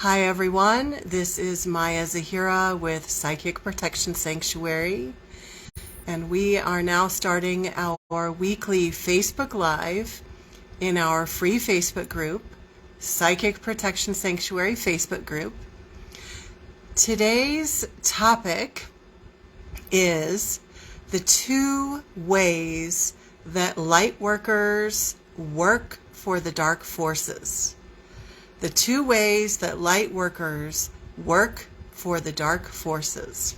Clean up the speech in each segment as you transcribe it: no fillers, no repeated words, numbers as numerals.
Hi everyone, this is Maya Zahira with Psychic Protection Sanctuary, and we are now starting our weekly Facebook Live in our free Facebook group, Psychic Protection Sanctuary Facebook group. Today's topic is the 2 ways that Lightworkers work for the dark forces. The 2 ways that Lightworkers work for the dark forces.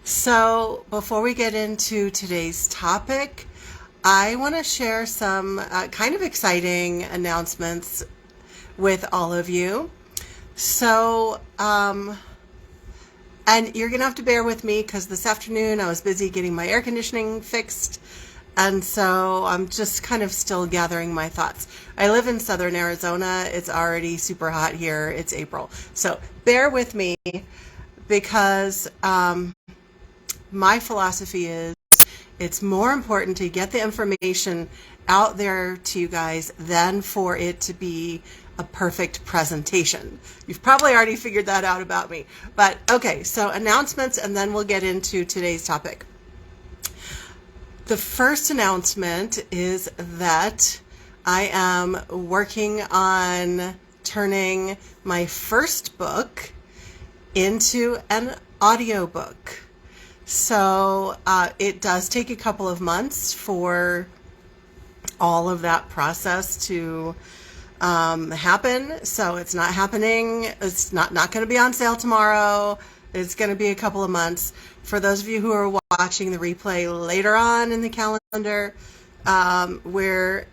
So before we get into today's topic, I want to share some kind of exciting announcements with all of you. So, and you're going to have to bear with me because this afternoon I was busy getting my air conditioning fixed. And so I'm just kind of still gathering my thoughts. I live in southern Arizona. It's already super hot here. It's April. So bear with me because my philosophy is it's more important to get the information out there to you guys than for it to be a perfect presentation. You've probably already figured that out about me. But okay, so announcements and then we'll get into today's topic. The first announcement is that I am working on turning my first book into an audiobook. So it does take a couple of months for all of that process to happen. So it's not happening. It's not going to be on sale tomorrow. It's going to be a couple of months. For those of you who are watching the replay later on in the calendar, we're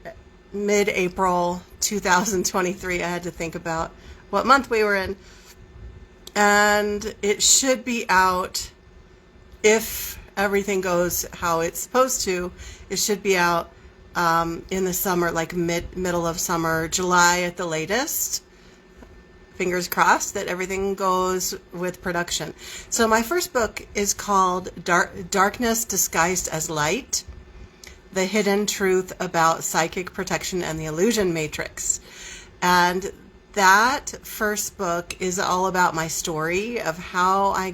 mid-April 2023. I had to think about what month we were in. And it should be out, if everything goes how it's supposed to, it should be out in the summer, like middle of summer, July at the latest. Fingers crossed that everything goes with production. So my first book is called Darkness Disguised as Light, The Hidden Truth About Psychic Protection and the Illusion Matrix. And that first book is all about my story of how I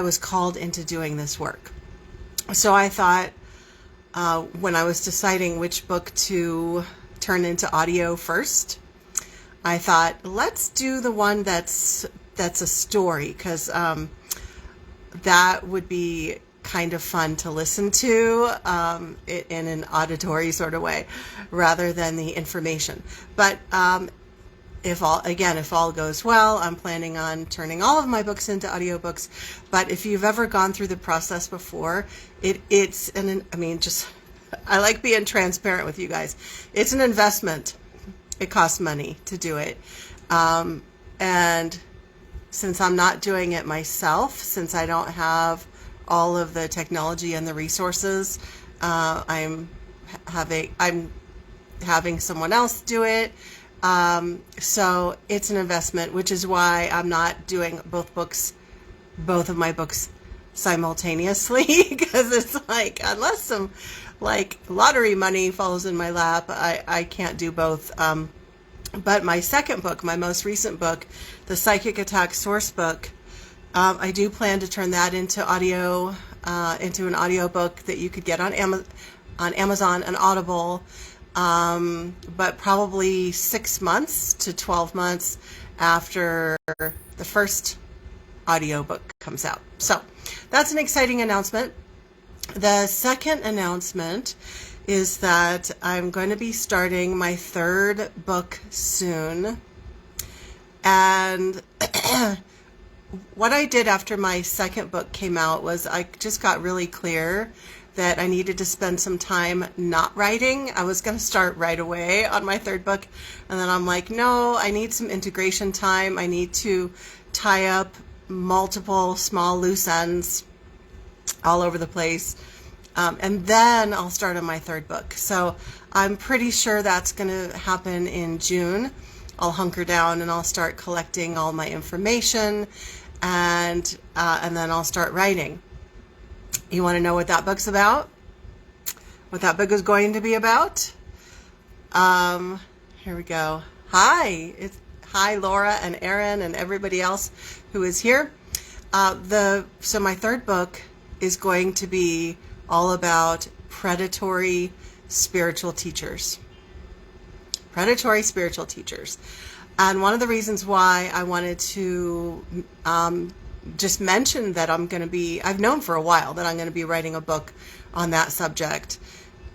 was called into doing this work. So I thought when I was deciding which book to turn into audio first, I thought, let's do the one that's a story, because that would be kind of fun to listen to in an auditory sort of way, rather than the information. But if all goes well, I'm planning on turning all of my books into audiobooks. But if you've ever gone through the process before, I like being transparent with you guys. It's an investment. It costs money to do it. And since I'm not doing it myself, since I don't have all of the technology and the resources, I'm having someone else do it. So it's an investment, which is why I'm not doing both of my books simultaneously, because it's like, unless some lottery money falls in my lap, I can't do both. But my second book, my most recent book, the Psychicattack Sourcebook, I do plan to turn that into audio, into an audiobook that you could get on Amazon and Audible, but probably 6 months to 12 months after the first audiobook comes out. So that's an exciting announcement. The second announcement is that I'm going to be starting my third book soon. And what I did after my second book came out was I just got really clear that I needed to spend some time not writing. I was going to start right away on my third book. And then I'm like, no, I need some integration time. I need to tie up multiple small loose ends all over the place. And then I'll start on my third book. So I'm pretty sure that's going to happen in June. I'll hunker down and I'll start collecting all my information, and then I'll start writing. You want to know what that book's about? What that book is going to be about? Here we go. Hi, Laura and Aaron and everybody else who is here. So my third book is going to be all about predatory spiritual teachers. Predatory spiritual teachers. And one of the reasons why I wanted to just mention that I've known for a while that I'm going to be writing a book on that subject.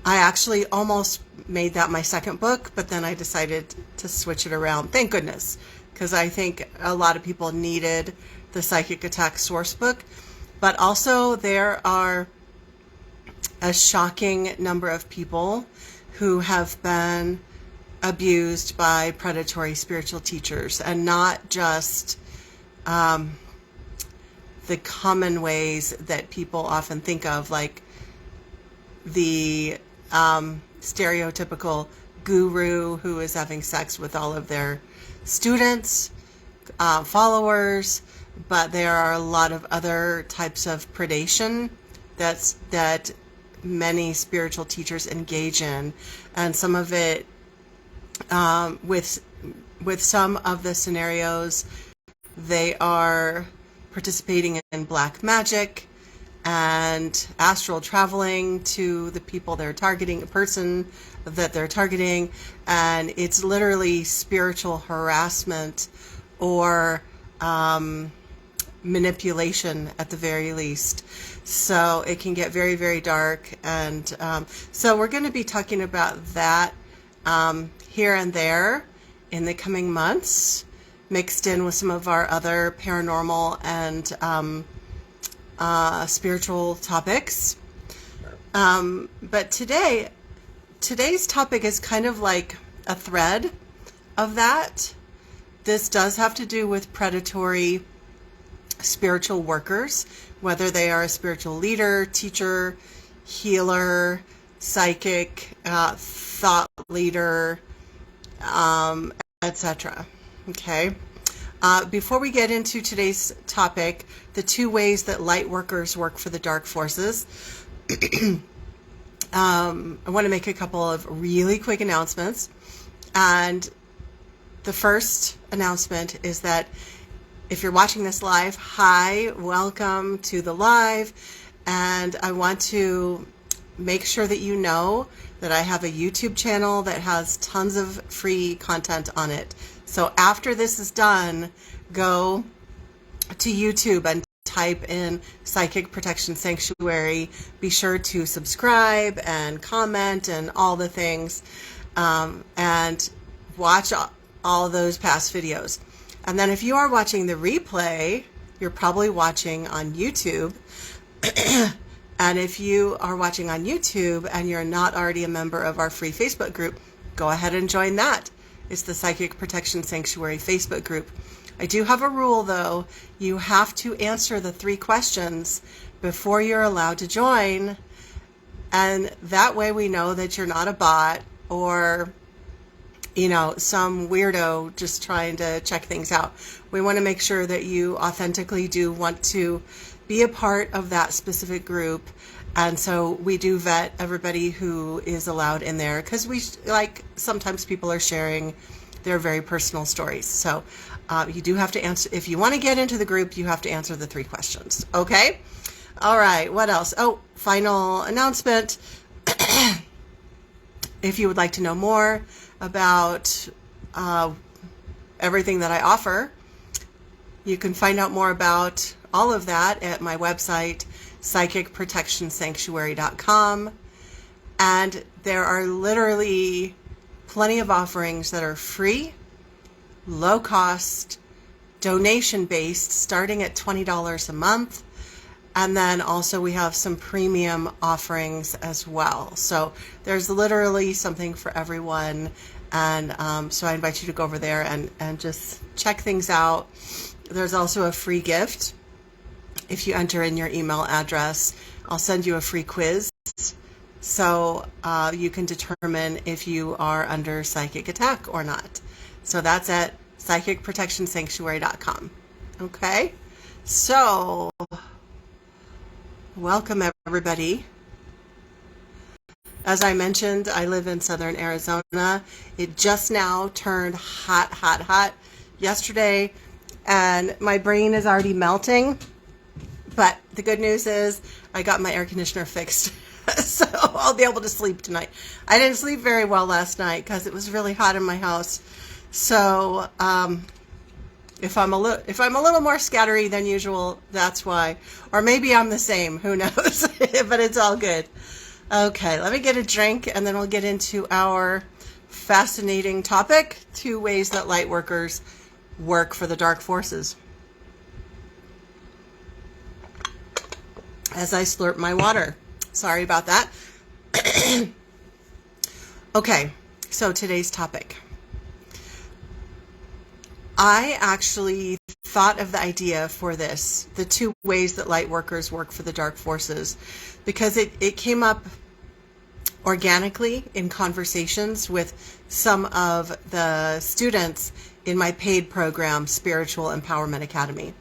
I actually almost made that my second book, but then I decided to switch it around. Thank goodness, because I think a lot of people needed the Psychic Attack Sourcebook, but also there are a shocking number of people who have been abused by predatory spiritual teachers, and not just the common ways that people often think of, like the stereotypical guru who is having sex with all of their students, followers, but there are a lot of other types of predation that many spiritual teachers engage in, and some of it with some of the scenarios, they are participating in black magic and astral traveling to the people they're targeting, a person that they're targeting, and it's literally spiritual harassment or manipulation at the very least. So it can get very, very dark, and so we're going to be talking about that here and there in the coming months, mixed in with some of our other paranormal and spiritual topics. But today's topic is kind of like a thread of that. This does have to do with predatory spiritual workers, whether they are a spiritual leader, teacher, healer, psychic, thought leader, etc. Okay. Before we get into today's topic, the two ways that Lightworkers work for the dark forces, I want to make a couple of really quick announcements. And the first announcement is that if you're watching this live, hi, welcome to the live. And I want to make sure that you know that I have a YouTube channel that has tons of free content on it. So after this is done, go to YouTube and type in Psychic Protection Sanctuary. Be sure to subscribe and comment and all the things, and watch all those past videos. And then if you are watching the replay, you're probably watching on YouTube. And if you are watching on YouTube and you're not already a member of our free Facebook group, go ahead and join that. It's the Psychic Protection Sanctuary Facebook group. I do have a rule, though. You have to answer the 3 questions before you're allowed to join. And that way we know that you're not a bot or, some weirdo just trying to check things out. We want to make sure that you authentically do want to be a part of that specific group. And so we do vet everybody who is allowed in there, because sometimes people are sharing their very personal stories. So you do have to answer. If you want to get into the group, you have to answer the 3 questions. Okay. All right. What else? Oh, final announcement. If you would like to know more about everything that I offer, you can find out more about all of that at my website, psychicprotectionsanctuary.com. And there are literally plenty of offerings that are free, low cost, donation based, starting at $20 a month. And then also we have some premium offerings as well. So there's literally something for everyone. And so I invite you to go over there and just check things out. There's also a free gift. If you enter in your email address, I'll send you a free quiz. So you can determine if you are under psychic attack or not. So that's at psychicprotectionsanctuary.com. Okay? So welcome everybody. As I mentioned, I live in southern Arizona. It just now turned hot, hot, hot yesterday, and my brain is already melting. But the good news is I got my air conditioner fixed, so I'll be able to sleep tonight. I didn't sleep very well last night because it was really hot in my house. So if I'm a little more scattery than usual, that's why. Or maybe I'm the same. Who knows? But it's all good. Okay, let me get a drink, and then we'll get into our fascinating topic: 2 ways that light workers work for the dark forces. As I slurp my water. Sorry about that. Okay, so today's topic. I actually thought of the idea for this, the 2 ways that light workers work for the dark forces, because it came up organically in conversations with some of the students in my paid program, Spiritual Empowerment Academy.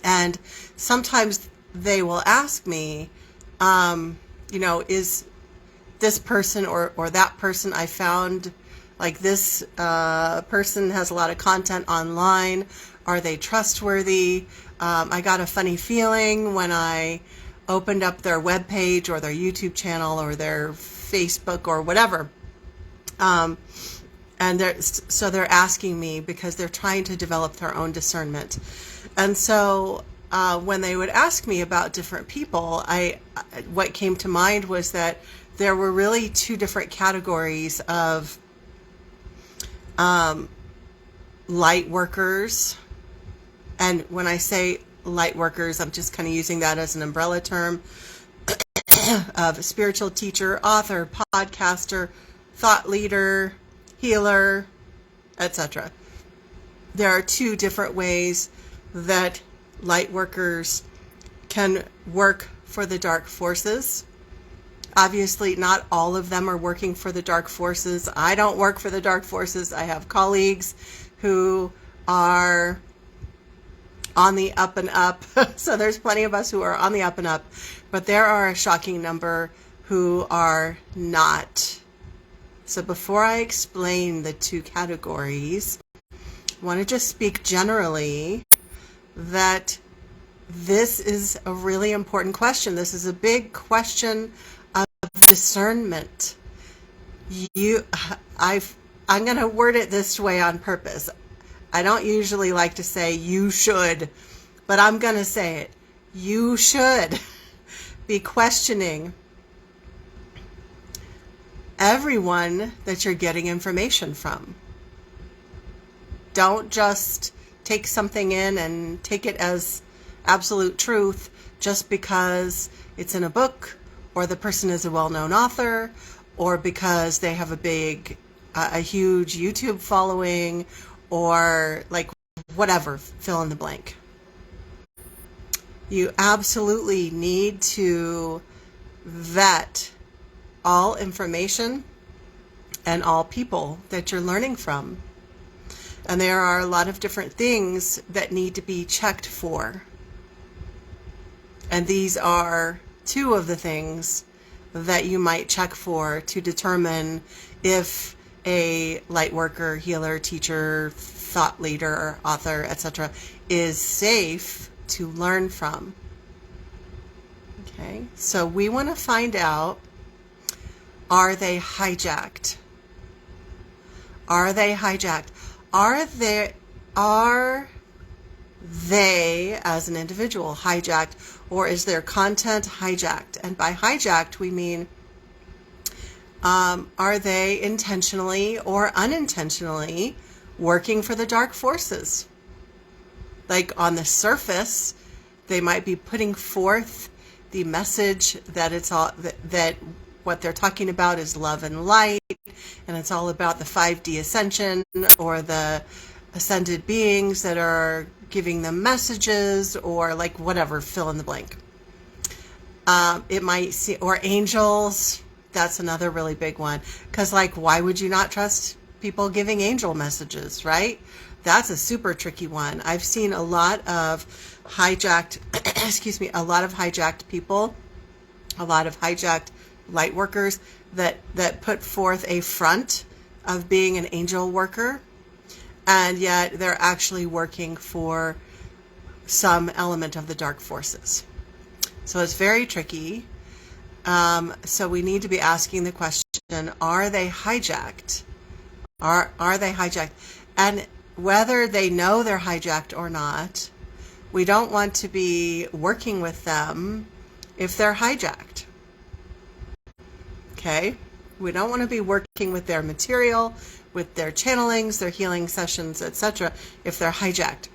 And sometimes they will ask me, is this person or that person I found, like this person has a lot of content online. Are they trustworthy? I got a funny feeling when I opened up their webpage or their YouTube channel or their Facebook or whatever. And they're asking me because they're trying to develop their own discernment. And so when they would ask me about different people, what came to mind was that there were really 2 different categories of light workers. And when I say light workers, I'm just kind of using that as an umbrella term of a spiritual teacher, author, podcaster, thought leader, healer, etc. There are 2 different ways that light workers can work for the dark forces. Obviously, not all of them are working for the dark forces. I don't work for the dark forces. I have colleagues who are on the up and up. So there's plenty of us who are on the up and up, but there are a shocking number who are not. So before I explain the 2 categories, I want to just speak generally that this is a really important question. This is a big question of discernment. I'm going to word it this way on purpose. I don't usually like to say you should, but I'm going to say it. You should be questioning everyone that you're getting information from. Don't just take something in and take it as absolute truth just because it's in a book, or the person is a well-known author, or because they have a huge YouTube following, or like whatever, fill in the blank. You absolutely need to vet all information and all people that you're learning from. And there are a lot of different things that need to be checked for. And these are 2 of the things that you might check for to determine if a light worker, healer, teacher, thought leader, author, etc. is safe to learn from. Okay, so we want to find out, are they hijacked? Are they hijacked? Are they as an individual hijacked, or is their content hijacked? And by hijacked, we mean, are they intentionally or unintentionally working for the dark forces? Like on the surface, they might be putting forth the message that it's all that what they're talking about is love and light, and it's all about the 5D ascension or the ascended beings that are giving them messages, or like whatever, fill in the blank. It might see, or angels. That's another really big one, because like, why would you not trust people giving angel messages, right? That's a super tricky one. I've seen a lot of hijacked a lot of hijacked people, a lot of hijacked light workers that put forth a front of being an angel worker, and yet they're actually working for some element of the dark forces. So it's very tricky. So we need to be asking the question, are they hijacked? Are they hijacked? And whether they know they're hijacked or not, we don't want to be working with them if they're hijacked. Okay? We don't want to be working with their material, with their channelings, their healing sessions, etc., if they're hijacked.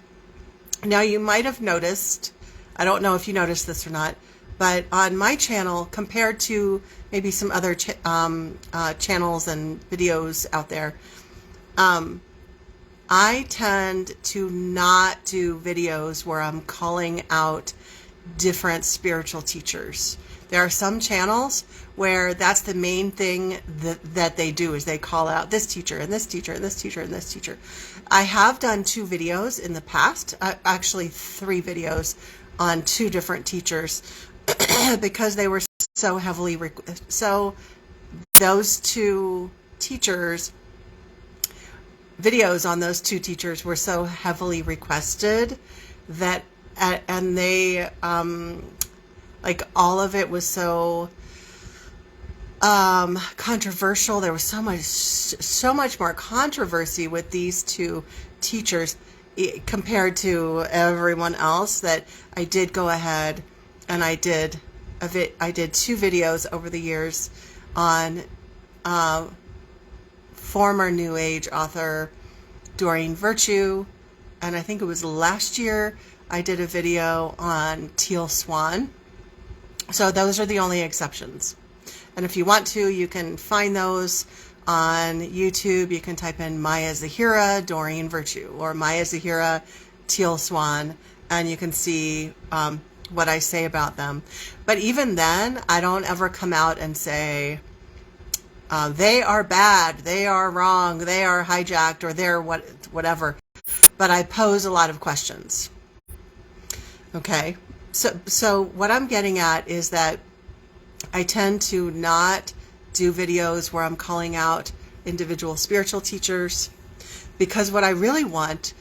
Now, you might have noticed, I don't know if you noticed this or not, but on my channel, compared to maybe some other channels and videos out there, I tend to not do videos where I'm calling out different spiritual teachers. There are some channels where that's the main thing that they do, is they call out this teacher and this teacher and this teacher and this teacher. I have done 2 videos in the past, actually 3 videos on 2 different teachers because they were so heavily, so those 2 teachers, videos on those 2 teachers were so heavily requested that, and they, like, all of it was so controversial. There was so much more controversy with these 2 teachers compared to everyone else, that I did go ahead and I did 2 videos over the years on former New Age author Doreen Virtue, and I think it was last year I did a video on Teal Swan. So those are the only exceptions. And if you want to, you can find those on YouTube. You can type in Maya Zahira, Doreen Virtue, or Maya Zahira, Teal Swan, and you can see what I say about them. But even then, I don't ever come out and say, they are bad, they are wrong, they are hijacked, or they're whatever. But I pose a lot of questions. Okay? So what I'm getting at is that I tend to not do videos where I'm calling out individual spiritual teachers, because what I really want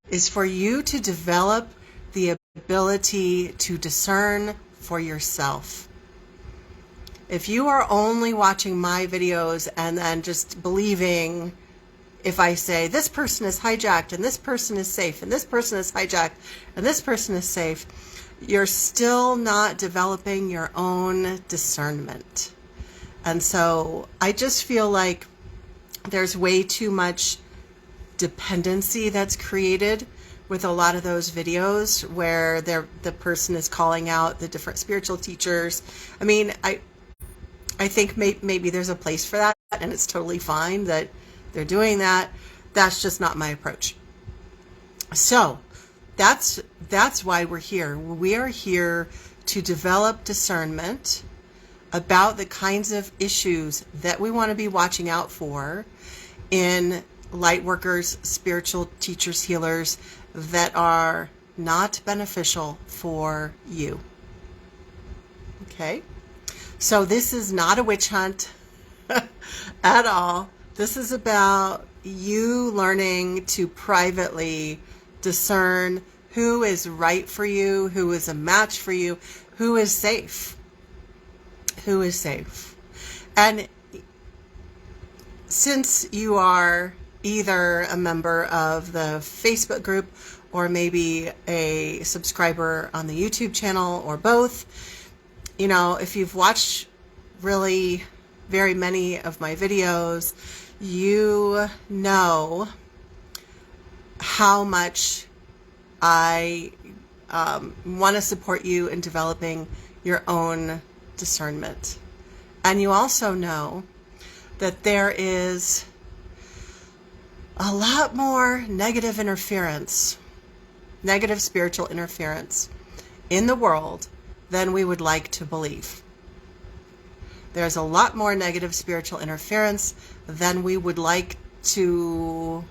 is for you to develop the ability to discern for yourself. If you are only watching my videos and then just believing if I say this person is hijacked and this person is safe and this person is hijacked and this person is safe, you're still not developing your own discernment. And so I just feel like there's way too much dependency that's created with a lot of those videos where the person is calling out the different spiritual teachers. I mean, I think maybe there's a place for that, and it's totally fine that they're doing that. That's just not my approach. So that's why we're here. We are here to develop discernment about the kinds of issues that we want to be watching out for in light workers, spiritual teachers, healers that are not beneficial for you. Okay? So this is not a witch hunt at all. This is about you learning to privately discern who is right for you, who is a match for you, who is safe. Who is safe. And since you are either a member of the Facebook group or maybe a subscriber on the YouTube channel or both, you know, if you've watched really very many of my videos, you know how much I want to support you in developing your own discernment. And you also know that there is a lot more negative interference, negative spiritual interference in the world than we would like to believe. There's a lot more negative spiritual interference than we would like to,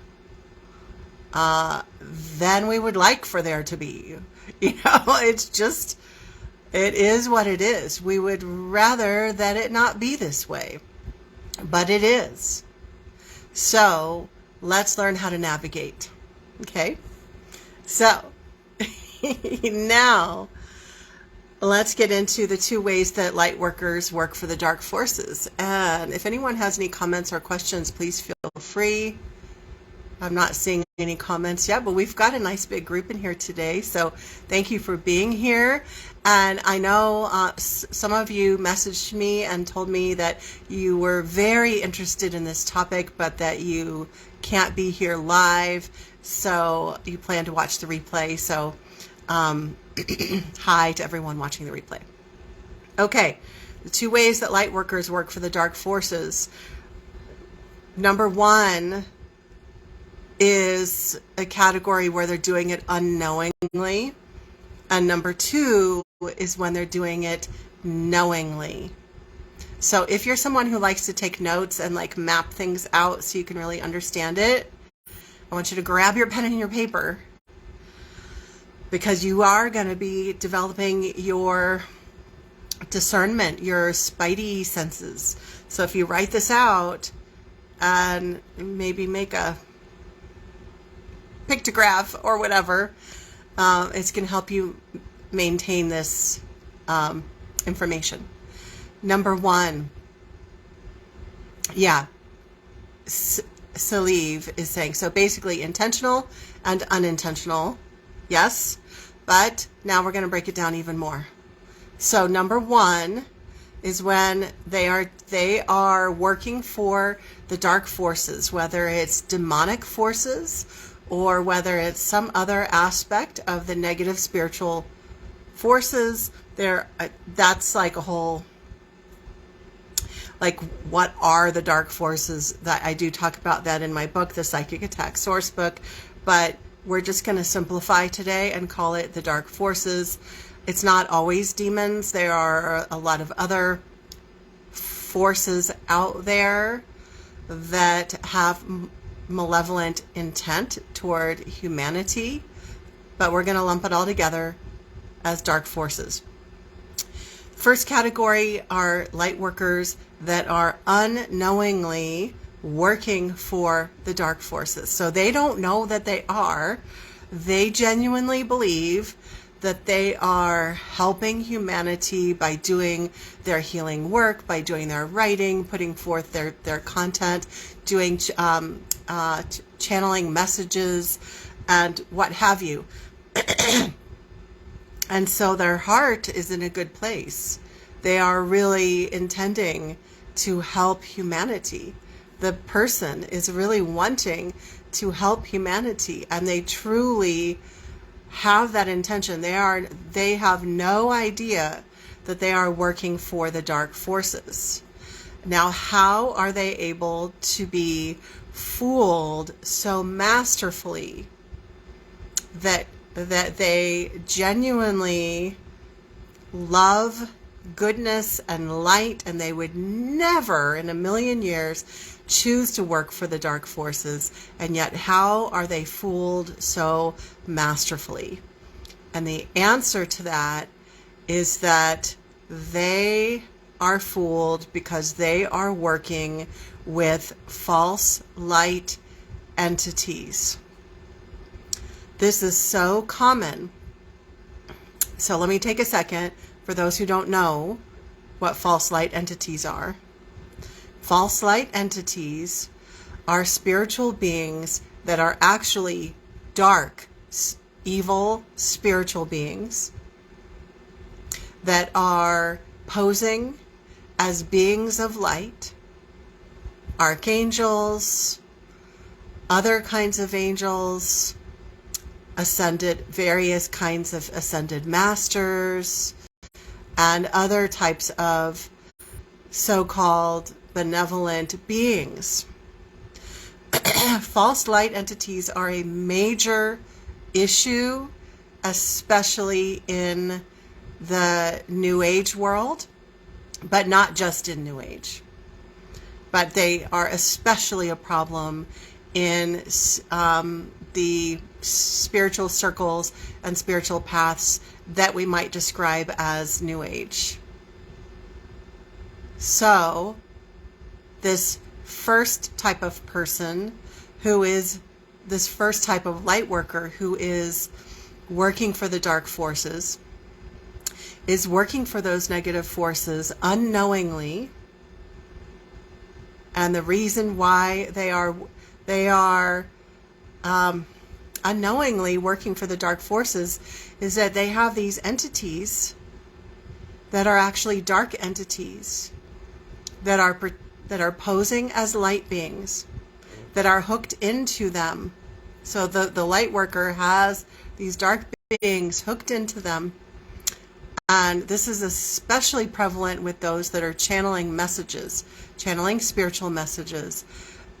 than we would like for there to be. You know, it's just, it is what it is. We would rather that it not be this way. but it is. So let's learn how to navigate. Okay? So now let's get into the 2 ways that light workers work for the dark forces. And if anyone has any comments or questions, please feel free. I'm not seeing any comments yet, but we've got a nice big group in here today. So thank you for being here. And I know some of you messaged me and told me that you were very interested in this topic, but that you can't be here live. So you plan to watch the replay. So hi to everyone watching the replay. Okay, the 2 ways that light workers work for the dark forces. Number 1 is a category where they're doing it unknowingly. And number 2 is when they're doing it knowingly. So if you're someone who likes to take notes and like map things out so you can really understand it, I want you to grab your pen and your paper, because you are going to be developing your discernment, your spidey senses. So if you write this out and maybe make a pictograph or whatever, it's going to help you maintain this information. Number 1, Salive is saying, so basically intentional and unintentional, yes, but now we're going to break it down even more. So number 1 is when they are working for the dark forces, whether it's demonic forces or whether it's some other aspect of the negative spiritual forces. That's like a whole, like, what are the dark forces? That I do talk about that in my book, the Psychic Attack Sourcebook, but we're just going to simplify today and call it the dark forces. It's not always demons. There are a lot of other forces out there that have malevolent intent toward humanity, but we're going to lump it all together as dark forces. First category are light workers that are unknowingly working for the dark forces. So they don't know that they are. They genuinely believe that they are helping humanity by doing their healing work, by doing their writing, putting forth their content, doing channeling messages, and what have you. And so their heart is in a good place. They are really intending to help humanity. The person is really wanting to help humanity, and they truly have that intention. They have no idea that they are working for the dark forces. Now, how are they able to be fooled so masterfully that they genuinely love goodness and light, and they would never in a million years choose to work for the dark forces, and yet how are they fooled so masterfully? And the answer to that is that they are fooled because they are working with false light entities. This is so common. So let me take a second for those who don't know what false light entities are. False light entities are spiritual beings that are actually dark, evil spiritual beings that are posing as beings of light, archangels, other kinds of angels, various kinds of ascended masters, and other types of so-called benevolent beings. False light entities are a major issue, especially in the New Age world, but not just in New Age. But they are especially a problem in the spiritual circles and spiritual paths that we might describe as New Age. So this first type of person who is this first type of light worker who is working for the dark forces, is working for those negative forces unknowingly. And the reason why they are unknowingly working for the dark forces is that they have these entities that are actually dark entities that are posing as light beings, that are hooked into them. So the light worker has these dark beings hooked into them. And this is especially prevalent with those that are channeling messages, channeling spiritual messages.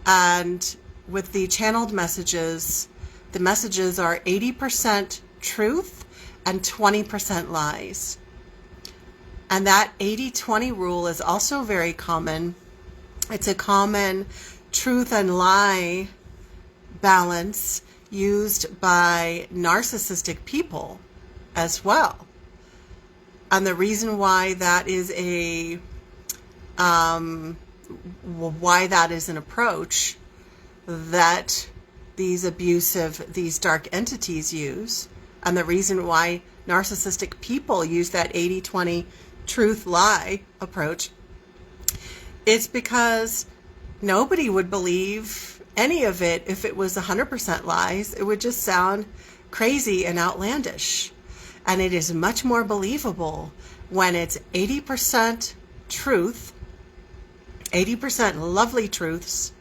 And with the channeled messages, the messages are 80% truth and 20% lies. And that 80-20 rule is also very common. It's a common truth and lie balance used by narcissistic people as well. And the reason why that is an approach that these dark entities use, and the reason why narcissistic people use that 80-20 truth-lie approach, is because nobody would believe any of it if it was 100% lies. It would just sound crazy and outlandish. And it is much more believable when it's 80% truth, 80% lovely truths,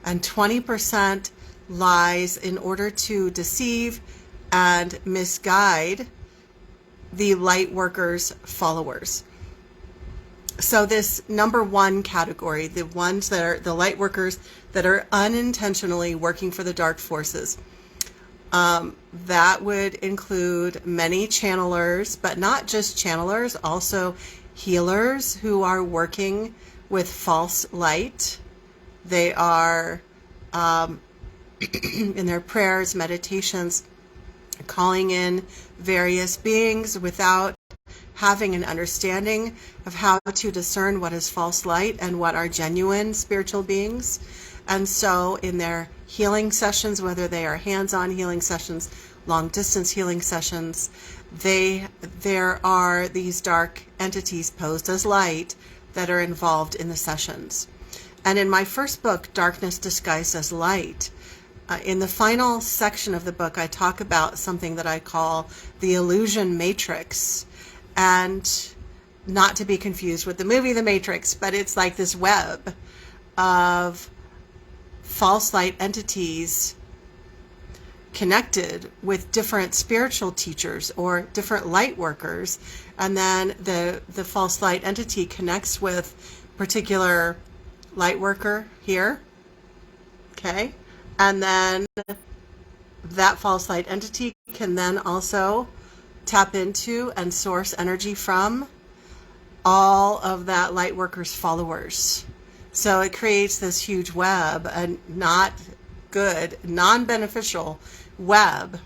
and 20% lies in order to deceive and misguide the light workers' followers. So this number one category, the ones that are the light workers that are unintentionally working for the dark forces, that would include many channelers, but not just channelers, also healers who are working with false light. They are, in their prayers, meditations, calling in various beings without having an understanding of how to discern what is false light and what are genuine spiritual beings. And so in their healing sessions, whether they are hands-on healing sessions, long-distance healing sessions, there are these dark entities posed as light that are involved in the sessions. And in my first book, Darkness Disguised as Light, in the final section of the book, I talk about something that I call the illusion matrix. And not to be confused with the movie The Matrix, but it's like this web of false light entities connected with different spiritual teachers or different light workers. And then the false light entity connects with particular light worker here. Okay. And then that false light entity can then also tap into and source energy from all of that light worker's followers. So it creates this huge web, a not good, non-beneficial web.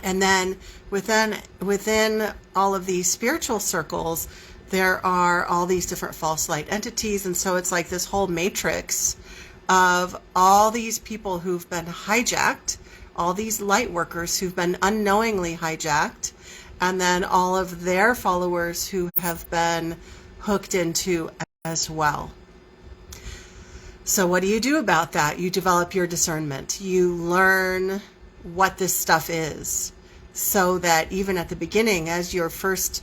And then within all of these spiritual circles, there are all these different false light entities. And so it's like this whole matrix of all these people who've been hijacked, all these light workers who've been unknowingly hijacked, and then all of their followers who have been hooked into as well. So what do you do about that? You develop your discernment. You learn what this stuff is, so that even at the beginning, as you're first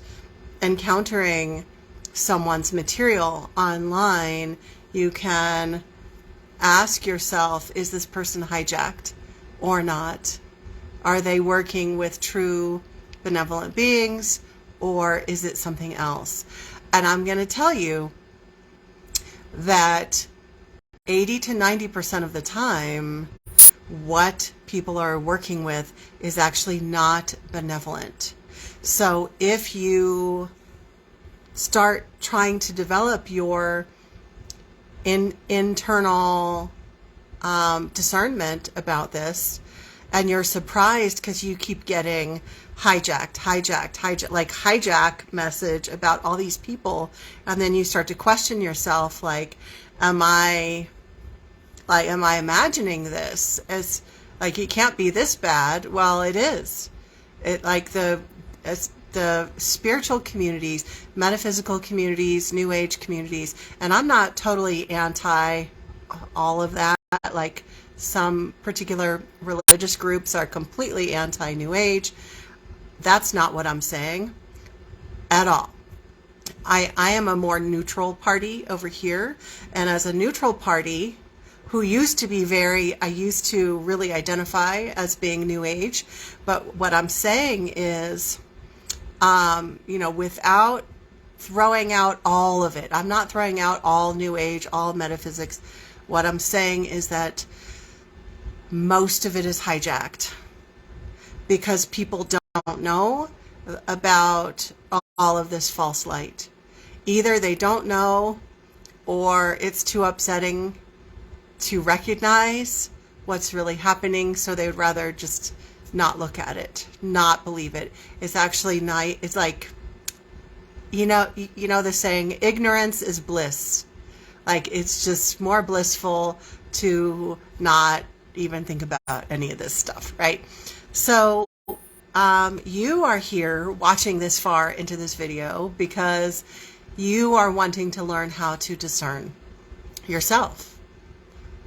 encountering someone's material online, you can ask yourself, is this person hijacked or not? Are they working with true benevolent beings, or is it something else? And I'm going to tell you that 80 to 90% of the time, what people are working with is actually not benevolent. So if you start trying to develop your internal discernment about this, and you're surprised because you keep getting hijack message about all these people, and then you start to question yourself, like, Am I imagining this as like it can't be this bad? Well, it is. It like the spiritual communities, metaphysical communities, new age communities, and I'm not totally anti all of that. Like some particular religious groups are completely anti new age. That's not what I'm saying at all. I am a more neutral party over here, and as a neutral party who used to be I used to really identify as being new age, but what I'm saying is, without throwing out all of it, I'm not throwing out all new age, all metaphysics. What I'm saying is that most of it is hijacked because people don't know about all of this false light. Either they don't know or it's too upsetting to recognize what's really happening, so they would rather just not look at it, not believe it. It's actually not, it's like, you know the saying, ignorance is bliss. Like, it's just more blissful to not even think about any of this stuff, right? So you are here watching this far into this video because you are wanting to learn how to discern yourself,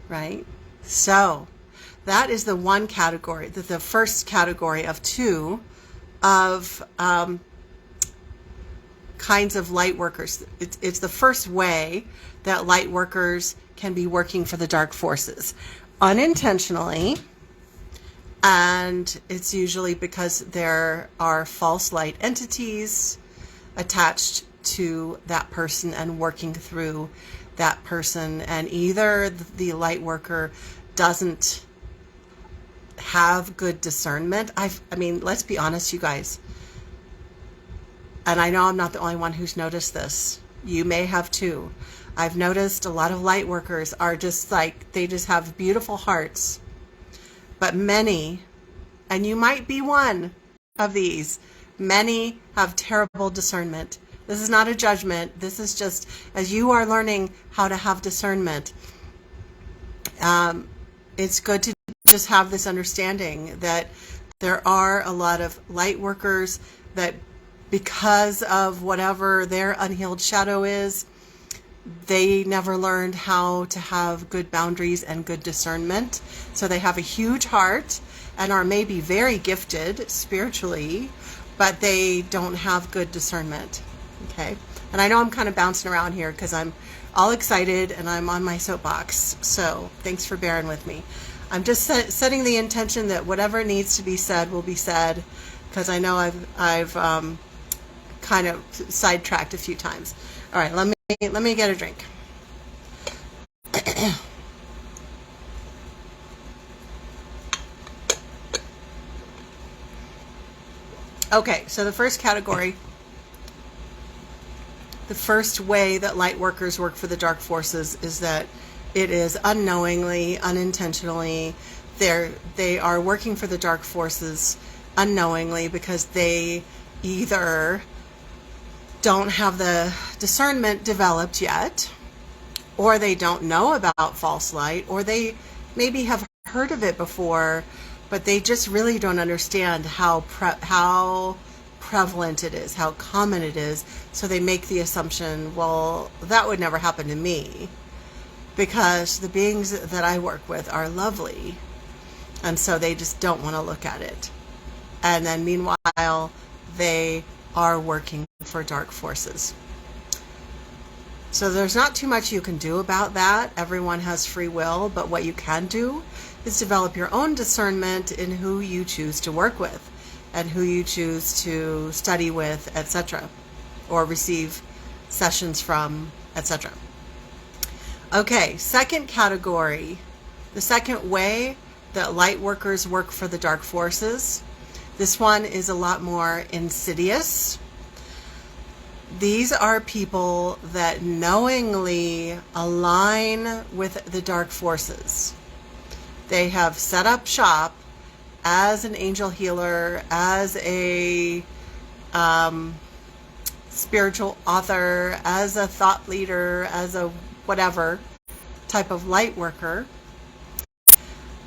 right? So that is the one category, the first category of two of kinds of light workers. It's the first way that light workers can be working for the dark forces unintentionally, and it's usually because there are false light entities attached to that person and working through that person, and either the light worker doesn't have good discernment. I mean, let's be honest, you guys, and I know I'm not the only one who's noticed this. You may have too. I've noticed a lot of light workers are just like, they just have beautiful hearts, but many, and you might be one of these, many have terrible discernment. This is not a judgment. This is just, as you are learning how to have discernment, it's good to just have this understanding that there are a lot of light workers that, because of whatever their unhealed shadow is, they never learned how to have good boundaries and good discernment. So they have a huge heart and are maybe very gifted spiritually, but they don't have good discernment. Okay. And I know I'm kind of bouncing around here because I'm all excited and I'm on my soapbox. So thanks for bearing with me. I'm just setting the intention that whatever needs to be said will be said, because I know I've kind of sidetracked a few times. All right, let me get a drink. Okay, so the first category, the first way that light workers work for the dark forces is that it is unknowingly, unintentionally. They are working for the dark forces unknowingly because they either don't have the discernment developed yet, or they don't know about false light, or they maybe have heard of it before, but they just really don't understand how prevalent it is, how common it is. So they make the assumption, well, that would never happen to me because the beings that I work with are lovely. And so they just don't want to look at it. And then meanwhile, they are working for dark forces. So there's not too much you can do about that. Everyone has free will, but what you can do is develop your own discernment in who you choose to work with and who you choose to study with, etc., or receive sessions from, etc. Okay, second category, the second way that light workers work for the dark forces. This one is a lot more insidious. These are people that knowingly align with the dark forces. They have set up shop as an angel healer, as a spiritual author, as a thought leader, as a whatever, type of light worker,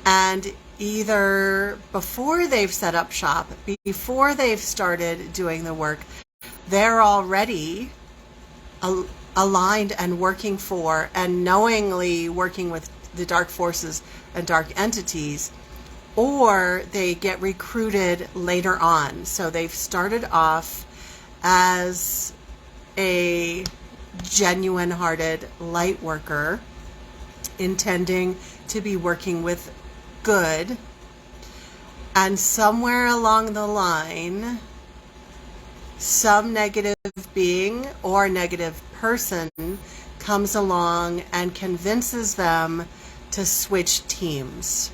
and either before they've set up shop, before they've started doing the work, they're already aligned and working for and knowingly working with the dark forces and dark entities, or they get recruited later on. So they've started off as a genuine-hearted light worker, intending to be working with good, and somewhere along the line, some negative being or negative person comes along and convinces them to switch teams.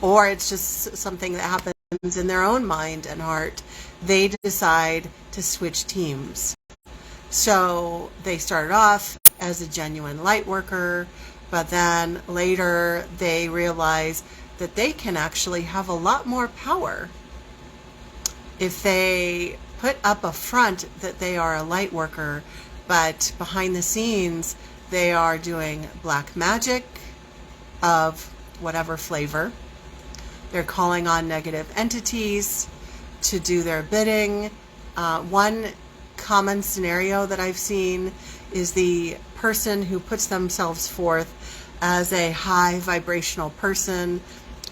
Or it's just something that happens in their own mind and heart. They decide to switch teams. So they started off as a genuine light worker, but then later they realize that they can actually have a lot more power if they put up a front that they are a light worker, but behind the scenes they are doing black magic of whatever flavor. They're calling on negative entities to do their bidding. One common scenario that I've seen is the person who puts themselves forth as a high vibrational person.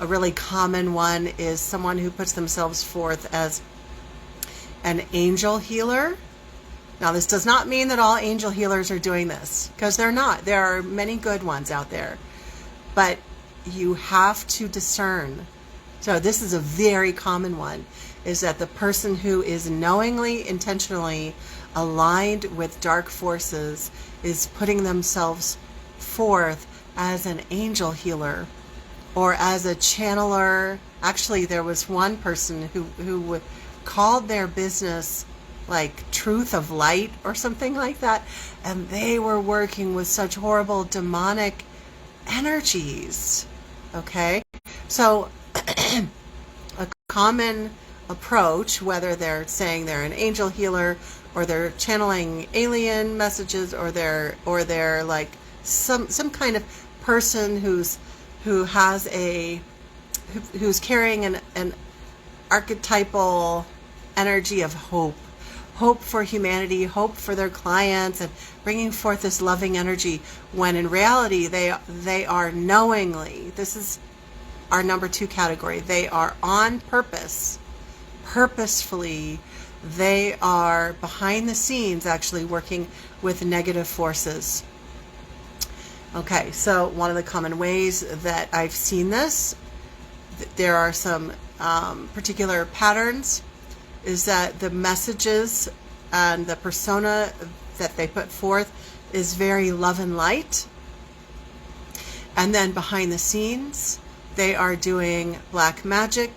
A really common one is someone who puts themselves forth as an angel healer. Now, this does not mean that all angel healers are doing this, because they're not. There are many good ones out there, but you have to discern. So this is a very common one, is that the person who is knowingly, intentionally aligned with dark forces is putting themselves forth as an angel healer or as a channeler. Actually, there was one person who called their business like Truth of Light or something like that, and they were working with such horrible demonic energies. Okay, so a common approach, whether they're saying they're an angel healer or they're channeling alien messages, or they're like some kind of person who's carrying an archetypal energy of hope for humanity, hope for their clients, and bringing forth this loving energy, when in reality they are knowingly, this is our number 2 category, they are on purpose, purposefully, they are behind the scenes actually working with negative forces. Okay, so one of the common ways that I've seen this, there are some particular patterns, is that the messages and the persona that they put forth is very love and light. And then behind the scenes, they are doing black magic.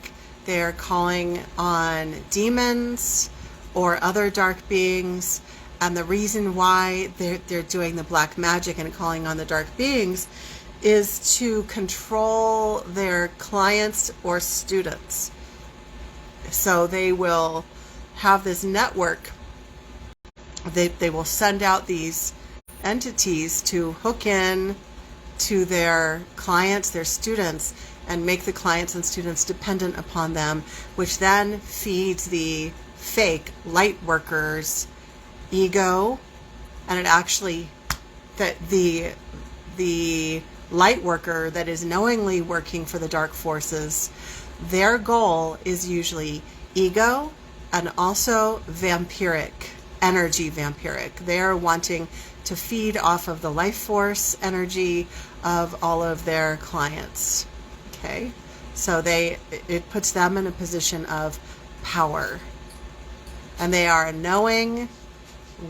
They are calling on demons or other dark beings. And the reason why they're doing the black magic and calling on the dark beings is to control their clients or students. So they will have this network. They will send out these entities to hook in to their clients, their students, and make the clients and students dependent upon them, which then feeds the fake light workers' ego. And it actually, that the light worker that is knowingly working for the dark forces, their goal is usually ego and also vampiric, energy vampiric. They are wanting to feed off of the life force energy of all of their clients. Okay, so it puts them in a position of power, and they are a knowing,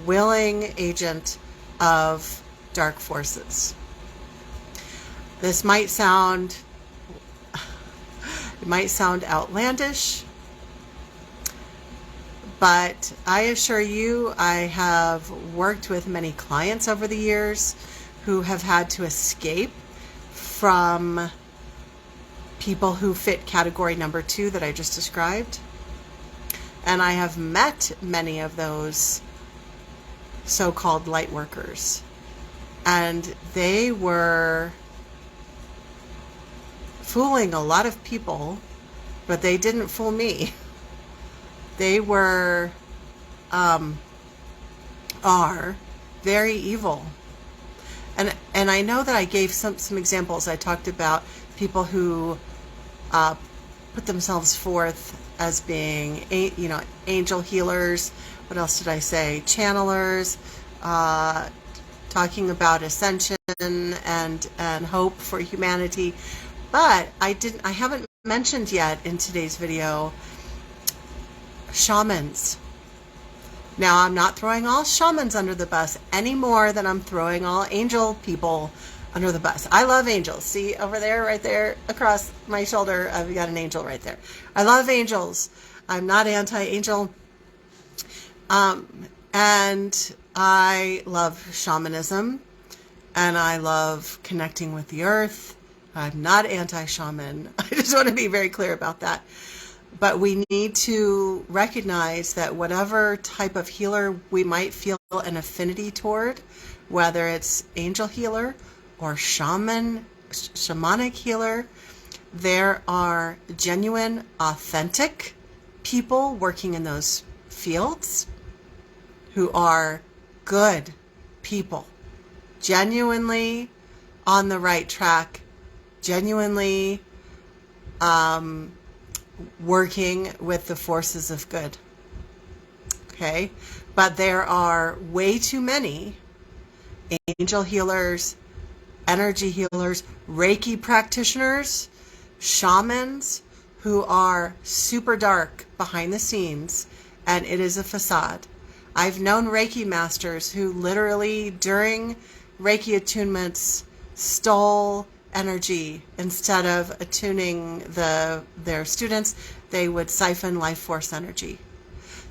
willing agent of dark forces. This might sound outlandish, but I assure you, I have worked with many clients over the years who have had to escape from people who fit category number 2 that I just described. And I have met many of those so-called light workers. And they were fooling a lot of people, but they didn't fool me. They were, are very evil. And I know that I gave some examples. I talked about people who put themselves forth as being, angel healers. What else did I say? Channelers, talking about ascension and hope for humanity. But I haven't mentioned yet in today's video shamans. Now, I'm not throwing all shamans under the bus any more than I'm throwing all angel people under the bus. I love angels. See over there, right there, across my shoulder, I've got an angel right there. I love angels. I'm not anti-angel. And I love shamanism, and I love connecting with the earth. I'm not anti-shaman. I just want to be very clear about that. But we need to recognize that whatever type of healer we might feel an affinity toward, whether it's angel healer or shamanic healer, there are genuine, authentic people working in those fields who are good people, genuinely on the right track, genuinely working with the forces of good. Okay? But there are way too many angel healers, energy healers, Reiki practitioners, shamans who are super dark behind the scenes, and it is a facade. I've known Reiki masters who literally during Reiki attunements stole energy. Instead of attuning their students, they would siphon life force energy.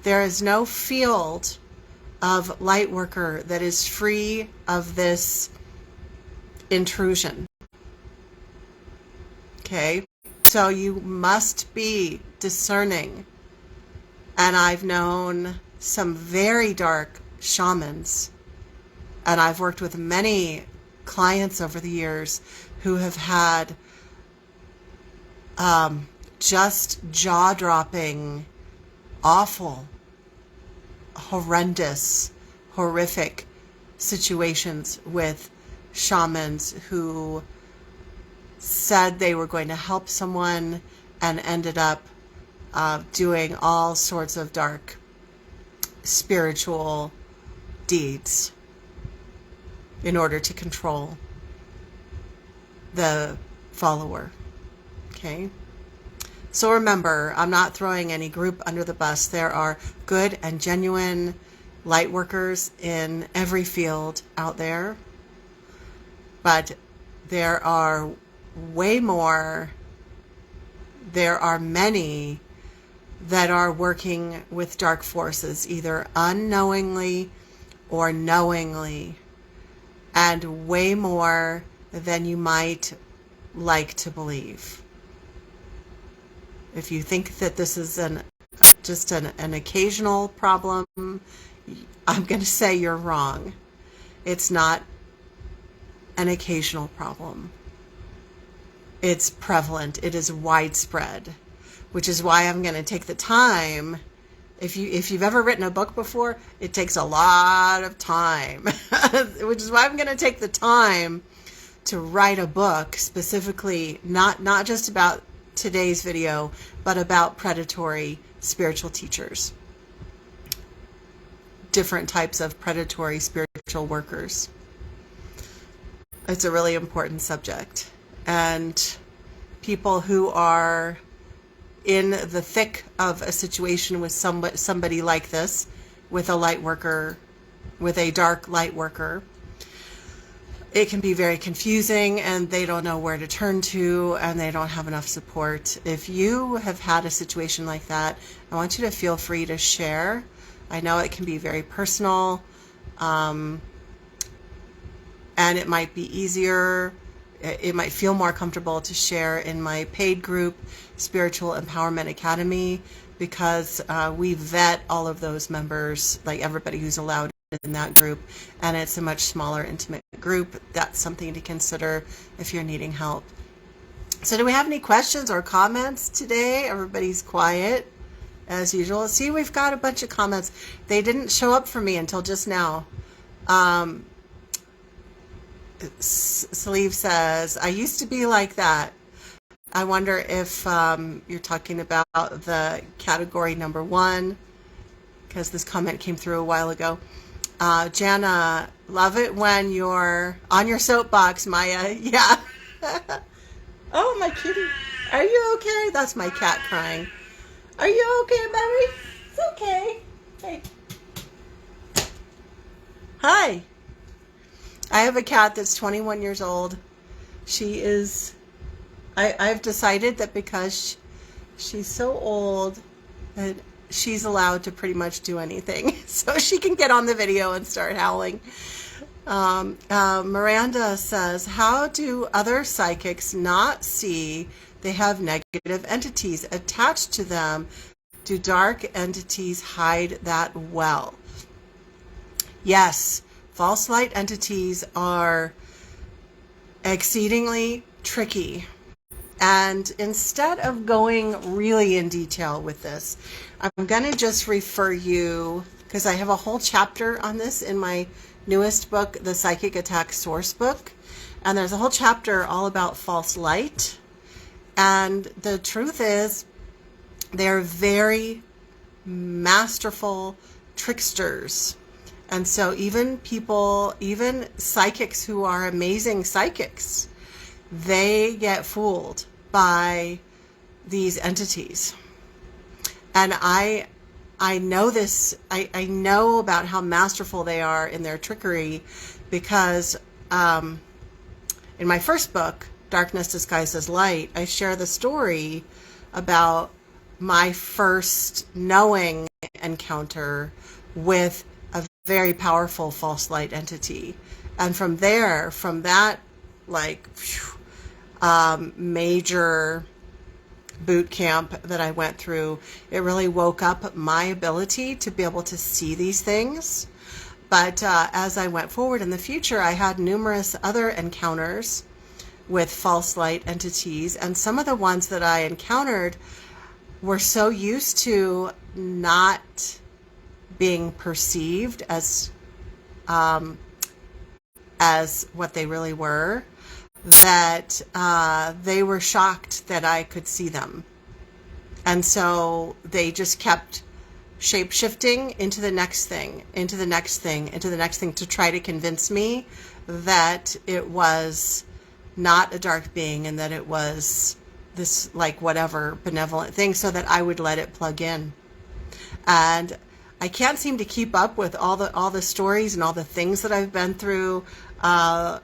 There is no field of Lightworker that is free of this intrusion. Okay? So you must be discerning. And I've known some very dark shamans, and I've worked with many clients over the years who have had just jaw-dropping, awful, horrendous, horrific situations with shamans who said they were going to help someone and ended up doing all sorts of dark spiritual deeds in order to control the follower. Okay? So remember, I'm not throwing any group under the bus. There are good and genuine light workers in every field out there. But there are way more, there are many that are working with dark forces, either unknowingly or knowingly, and way more than you might like to believe. If you think that this is just an occasional problem, I'm going to say you're wrong. It's not an occasional problem. It's prevalent. It is widespread, which is why I'm going to take the time. If you've ever written a book before, it takes a lot of time, which is why I'm going to take the time to write a book specifically, not just about today's video, but about predatory spiritual teachers, different types of predatory spiritual workers. It's a really important subject, and people who are in the thick of a situation with somebody like this, with a light worker, with a dark light worker, it can be very confusing, and they don't know where to turn to, and they don't have enough support. If you have had a situation like that, I want you to feel free to share. I know it can be very personal, and it might be easier, it might feel more comfortable to share in my paid group, Spiritual Empowerment Academy, because we vet all of those members, like everybody who's allowed in that group, and it's a much smaller, intimate group. That's something to consider if you're needing help. So do we have any questions or comments today? Everybody's quiet as usual. See, we've got a bunch of comments. They didn't show up for me until just now. Sleeve says, I used to be like that. I wonder if you're talking about the category number 1, because this comment came through a while ago. Jana, love it when you're on your soapbox, Maya. Yeah. Oh, my kitty. Are you okay? That's my cat crying. Are you okay, baby? It's okay. Hey. Hi. I have a cat that's 21 years old. She is... I've decided that because she's so old that she's allowed to pretty much do anything. So she can get on the video and start howling. Miranda says, how do other psychics not see they have negative entities attached to them? Do dark entities hide that well? Yes, false light entities are exceedingly tricky. And instead of going really in detail with this, I'm going to just refer you, because I have a whole chapter on this in my newest book, the Psychicattack Sourcebook. And there's a whole chapter all about false light. And the truth is, they're very masterful tricksters. And so even people, even psychics who are amazing psychics, they get fooled by these entities. And I know this, I know about how masterful they are in their trickery because in my first book, Darkness Disguised as Light, I share the story about my first knowing encounter with a very powerful false light entity. And from there, from that like major boot camp that I went through, it really woke up my ability to be able to see these things. But as I went forward in the future, I had numerous other encounters with false light entities, and some of the ones that I encountered were so used to not being perceived as what they really were, that they were shocked that I could see them. And so they just kept shape-shifting into the next thing, into the next thing, into the next thing to try to convince me that it was not a dark being and that it was this like whatever benevolent thing, so that I would let it plug in. And I can't seem to keep up with all the stories and all the things that I've been through. I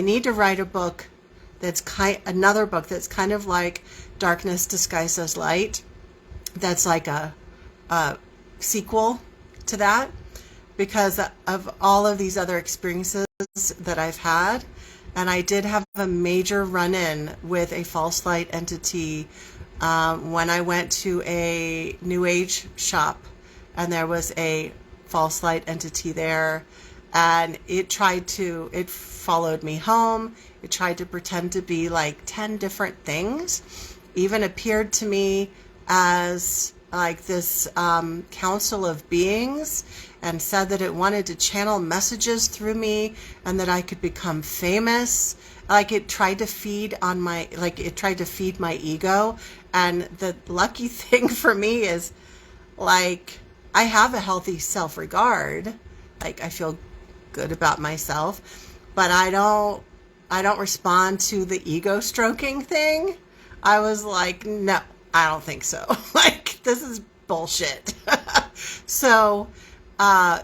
need to write a book that's another book that's kind of like Darkness Disguised as Light. That's like a sequel to that, because of all of these other experiences that I've had. And I did have a major run-in with a false light entity when I went to a New Age shop, and there was a false light entity there. And it followed me home. It tried to pretend to be like 10 different things, even appeared to me as like this council of beings, and said that it wanted to channel messages through me and that I could become famous. Like it tried to feed my ego. And the lucky thing for me is, like, I have a healthy self-regard. Like, I feel good about myself, but I don't respond to the ego stroking thing. I was like, no, I don't think so. Like, this is bullshit. So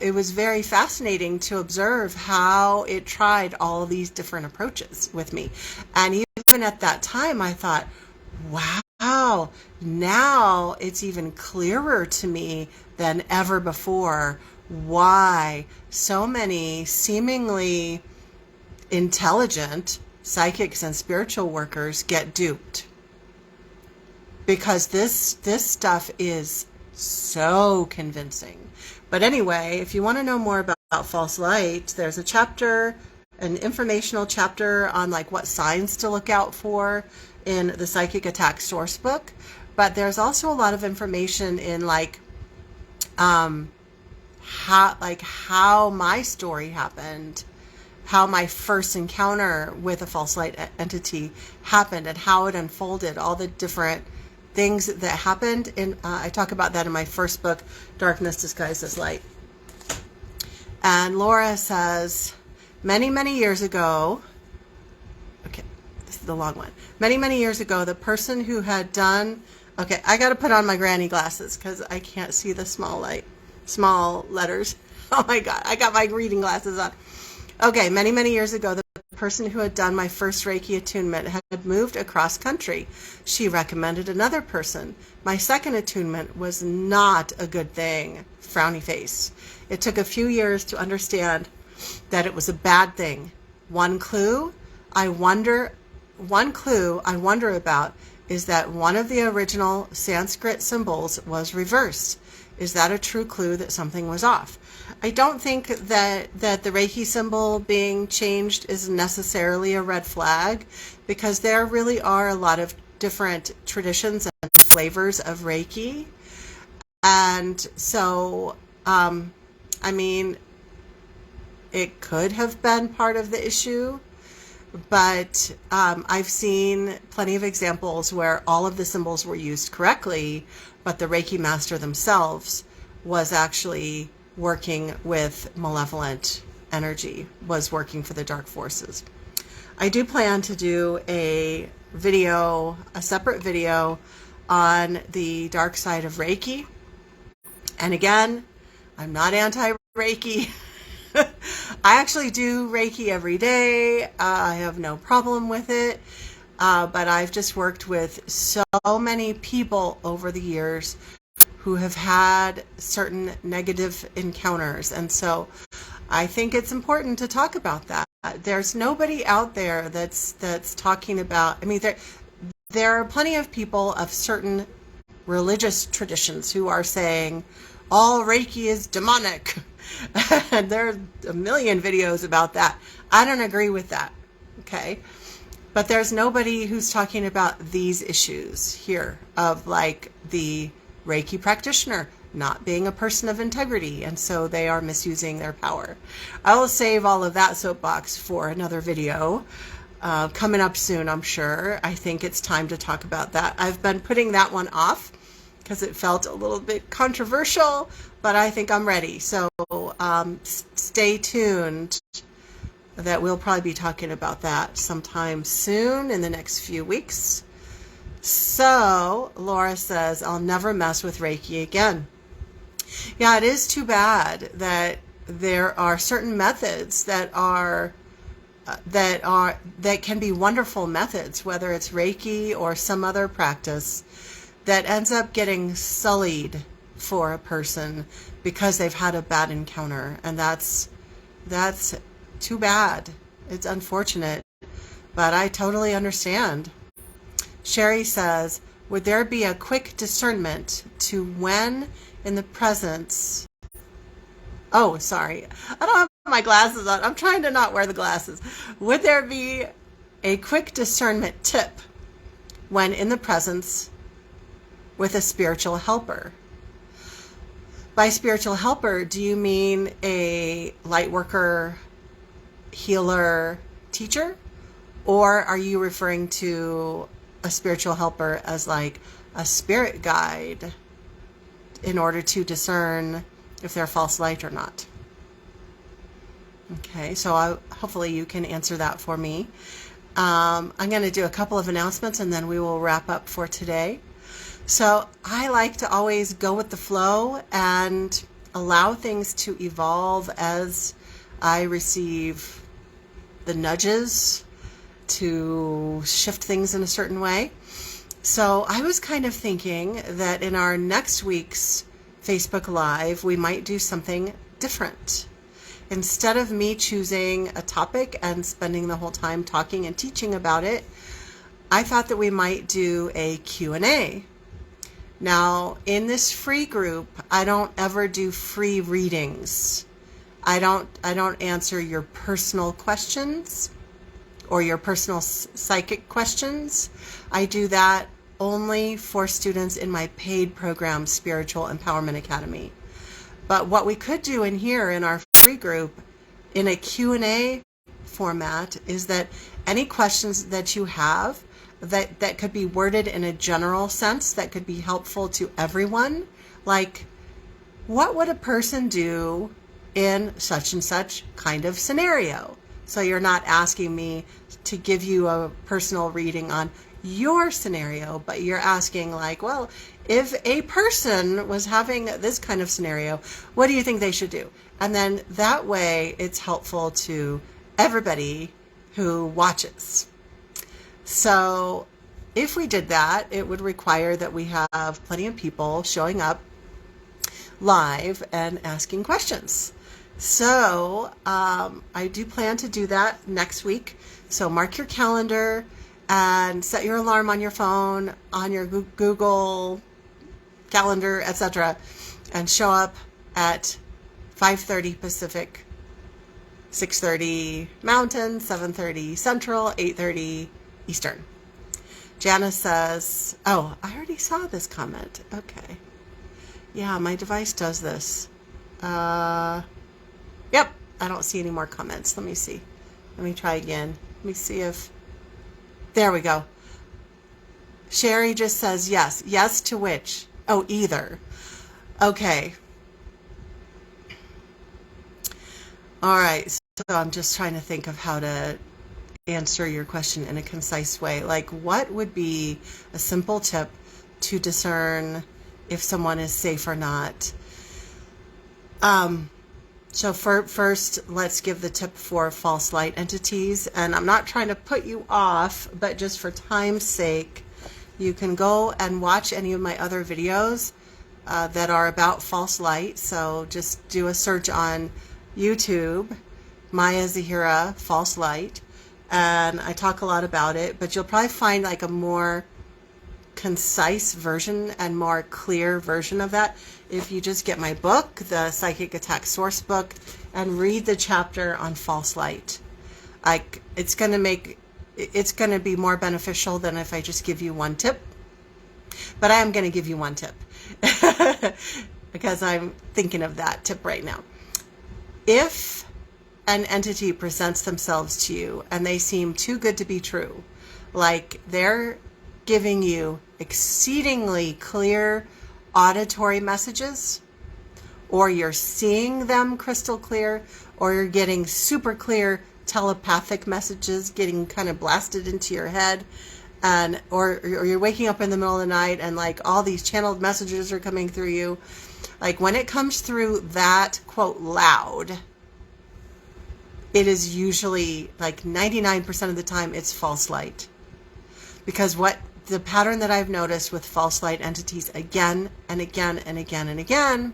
it was very fascinating to observe how it tried all these different approaches with me. And even at that time, I thought, wow, now it's even clearer to me than ever before why so many seemingly intelligent psychics and spiritual workers get duped. Because this stuff is so convincing. But anyway, if you want to know more about false light, there's a chapter, an informational chapter on like what signs to look out for in the Psychic Attack Sourcebook. But there's also a lot of information in like how my story happened, how my first encounter with a false light entity happened, and how it unfolded, all the different things that happened. And I talk about that in my first book, Darkness Disguised as Light. And Laura says, many, many years ago, okay, this is the long one. Many, many years ago, the person who had done, okay, I got to put on my granny glasses because I can't see the small letters. Oh my God, I got my reading glasses on. Okay, many, many years ago, the person who had done my first Reiki attunement had moved across country. She recommended another person. My second attunement was not a good thing. Frowny face. It took a few years to understand that it was a bad thing. One clue I wonder about is that one of the original Sanskrit symbols was reversed. Is that a true clue that something was off? I don't think that the Reiki symbol being changed is necessarily a red flag, because there really are a lot of different traditions and flavors of Reiki. And so, I mean, it could have been part of the issue, but I've seen plenty of examples where all of the symbols were used correctly, but the Reiki master themselves was actually working with malevolent energy, was working for the dark forces. I do plan to do a separate video on the dark side of Reiki. And again, I'm not anti-Reiki. I actually do Reiki every day. I have no problem with it. But I've just worked with so many people over the years who have had certain negative encounters. And so I think it's important to talk about that. There's nobody out there that's talking about, I mean, there are plenty of people of certain religious traditions who are saying all Reiki is demonic. And there's a million videos about that. I don't agree with that. Okay. But there's nobody who's talking about these issues here of like the Reiki practitioner not being a person of integrity, and so they are misusing their power. I will save all of that soapbox for another video coming up soon, I'm sure. I think it's time to talk about that. I've been putting that one off because it felt a little bit controversial, but I think I'm ready. So stay tuned, that we'll probably be talking about that sometime soon in the next few weeks. So Laura says, I'll never mess with Reiki again. Yeah, it is too bad that there are certain methods that can be wonderful methods, whether it's Reiki or some other practice, that ends up getting sullied for a person because they've had a bad encounter. And that's too bad. It's unfortunate, but I totally understand. Sherry says, would there be a quick discernment to when in the presence? Oh, sorry. I don't have my glasses on. I'm trying to not wear the glasses. Would there be a quick discernment tip when in the presence with a spiritual helper? By spiritual helper, do you mean a light worker, healer, teacher? Or are you referring to a spiritual helper as like a spirit guide in order to discern if they're false light or not? Okay, so hopefully you can answer that for me. I'm going to do a couple of announcements and then we will wrap up for today. So I like to always go with the flow and allow things to evolve as I receive the nudges to shift things in a certain way. So I was kind of thinking that in our next week's Facebook Live, we might do something different. Instead of me choosing a topic and spending the whole time talking and teaching about it, I thought that we might do a Q&A. Now, in this free group, I don't ever do free readings. I don't answer your personal questions or your personal psychic questions. I do that only for students in my paid program, Spiritual Empowerment Academy. But what we could do in here in our free group in a Q&A format is that any questions that you have that could be worded in a general sense that could be helpful to everyone, like what would a person do in such and such kind of scenario? So you're not asking me to give you a personal reading on your scenario, but you're asking like, well, if a person was having this kind of scenario, what do you think they should do? And then that way it's helpful to everybody who watches. So if we did that, it would require that we have plenty of people showing up live and asking questions. So I do plan to do that next week. So mark your calendar and set your alarm on your phone, on your Google Calendar, etc., and show up at 5:30 Pacific, 6:30 Mountain, 7:30 Central, 8:30 Eastern. Janice says, oh, I already saw this comment. Okay. Yeah, my device does this. Yep, I don't see any more comments. Let me see. Let me try again. Let me see if... There we go. Sherry just says yes. Yes to which? Oh, either. Okay. All right. So I'm just trying to think of how to answer your question in a concise way. Like, what would be a simple tip to discern if someone is safe or not? So first, let's give the tip for false light entities. And I'm not trying to put you off, but just for time's sake, you can go and watch any of my other videos that are about false light. So just do a search on YouTube, Maya Zahira, false light. And I talk a lot about it, but you'll probably find like a more concise version and more clear version of that if you just get my book, the Psychic Attack Sourcebook, and read the chapter on false light. Like, it's going to be more beneficial than if I just give you one tip. But I am going to give you one tip because I'm thinking of that tip right now. If an entity presents themselves to you and they seem too good to be true, like they're giving you exceedingly clear auditory messages, or you're seeing them crystal clear, or you're getting super clear telepathic messages getting kind of blasted into your head, and or you're waking up in the middle of the night and like all these channeled messages are coming through you. Like when it comes through that quote loud, it is usually like 99% of the time it's false light. Because what the pattern that I've noticed with false light entities again and again and again and again,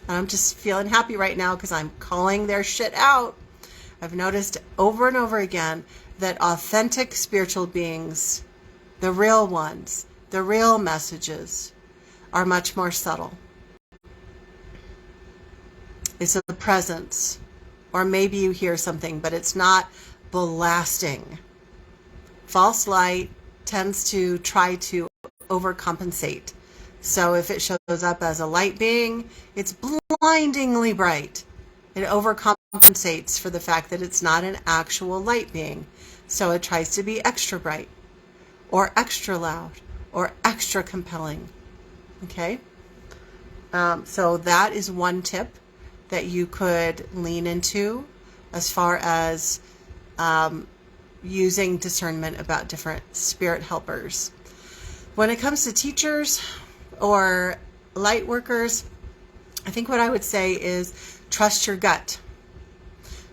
and I'm just feeling happy right now because I'm calling their shit out. I've noticed over and over again that authentic spiritual beings, the real ones, the real messages, are much more subtle. It's a presence. Or maybe you hear something, but it's not blasting. False light tends to try to overcompensate. So if it shows up as a light being, it's blindingly bright. It overcompensates for the fact that it's not an actual light being. So it tries to be extra bright, or extra loud, or extra compelling. Okay? So that is one tip that you could lean into as far as using discernment about different spirit helpers. When it comes to teachers or light workers, I think what I would say is trust your gut.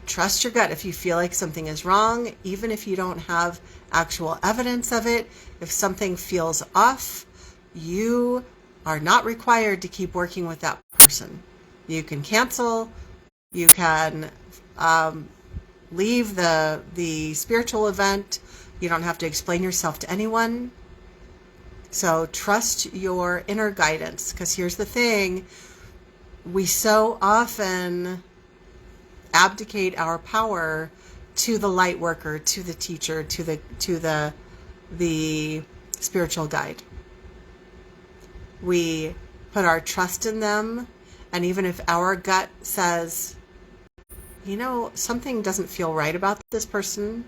Trust your gut if you feel like something is wrong, even if you don't have actual evidence of it. If something feels off, you are not required to keep working with that person. You can cancel, you can leave the spiritual event. You don't have to explain yourself to anyone. So trust your inner guidance, because here's the thing. We so often abdicate our power to the light worker, to the teacher, to the spiritual guide. We put our trust in them, and even if our gut says, you know, something doesn't feel right about this person,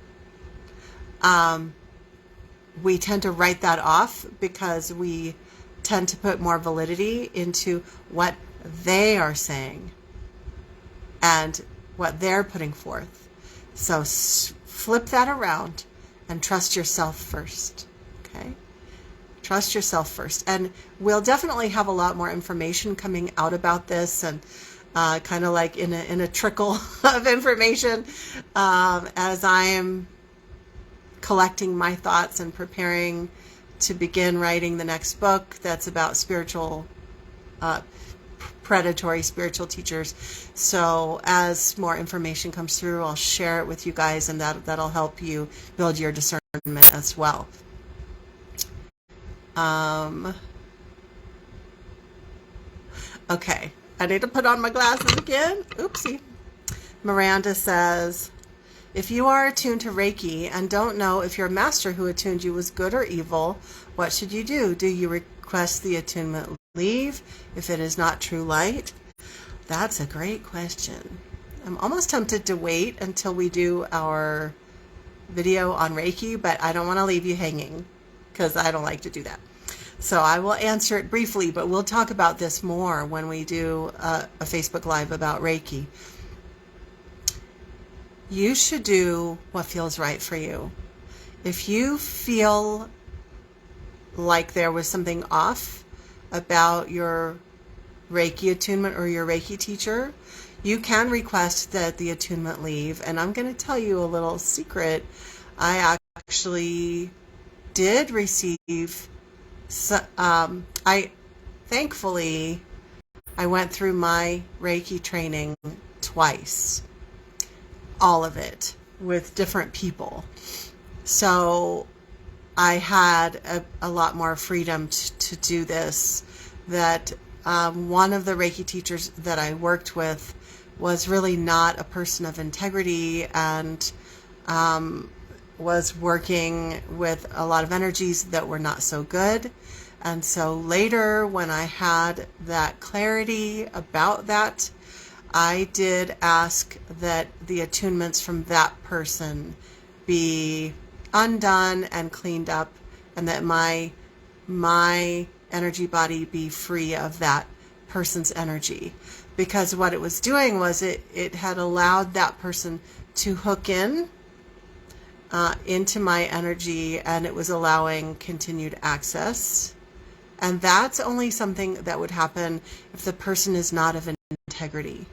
we tend to write that off because we tend to put more validity into what they are saying and what they're putting forth. So flip that around and trust yourself first. Okay? Trust yourself first. And we'll definitely have a lot more information coming out about this, and kind of like in a trickle of information as I am collecting my thoughts and preparing to begin writing the next book that's about predatory spiritual teachers. So as more information comes through, I'll share it with you guys, and that'll help you build your discernment as well. Okay, I need to put on my glasses again. Oopsie. Miranda says, if you are attuned to Reiki and don't know if your master who attuned you was good or evil, what should you do? Do you request the attunement leave if it is not true light? That's a great question. I'm almost tempted to wait until we do our video on Reiki, but I don't want to leave you hanging because I don't like to do that. So I will answer it briefly, but we'll talk about this more when we do a Facebook Live about Reiki. You should do what feels right for you. If you feel like there was something off about your Reiki attunement or your Reiki teacher, you can request that the attunement leave. And I'm going to tell you a little secret. I actually did receive, thankfully, I went through my Reiki training twice. All of it with different people. So I had a lot more freedom to do this. That one of the Reiki teachers that I worked with was really not a person of integrity, and was working with a lot of energies that were not so good. And so later, when I had that clarity about that, I did ask that the attunements from that person be undone and cleaned up, and that my energy body be free of that person's energy. Because what it was doing was it had allowed that person to hook in into my energy, and it was allowing continued access. And that's only something that would happen if the person is not of integrity.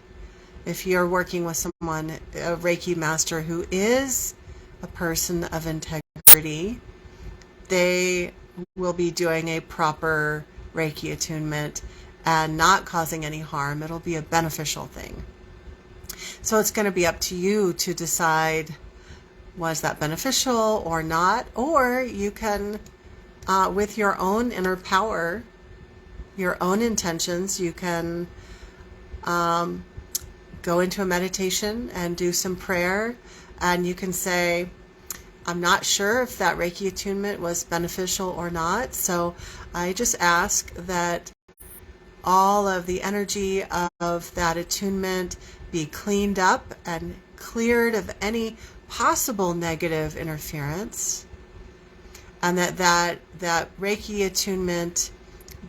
If you're working with someone, a Reiki master who is a person of integrity, they will be doing a proper Reiki attunement and not causing any harm. It'll be a beneficial thing. So it's going to be up to you to decide, was that beneficial or not? Or you can, with your own inner power, your own intentions, you can go into a meditation and do some prayer, and you can say, I'm not sure if that Reiki attunement was beneficial or not, so I just ask that all of the energy of that attunement be cleaned up and cleared of any possible negative interference, and that Reiki attunement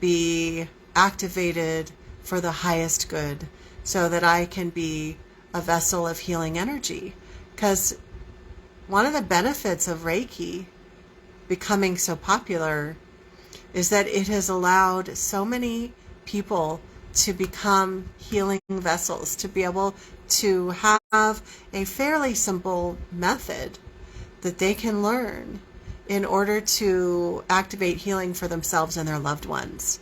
be activated for the highest good, so that I can be a vessel of healing energy. Because one of the benefits of Reiki becoming so popular is that it has allowed so many people to become healing vessels, to be able to have a fairly simple method that they can learn in order to activate healing for themselves and their loved ones.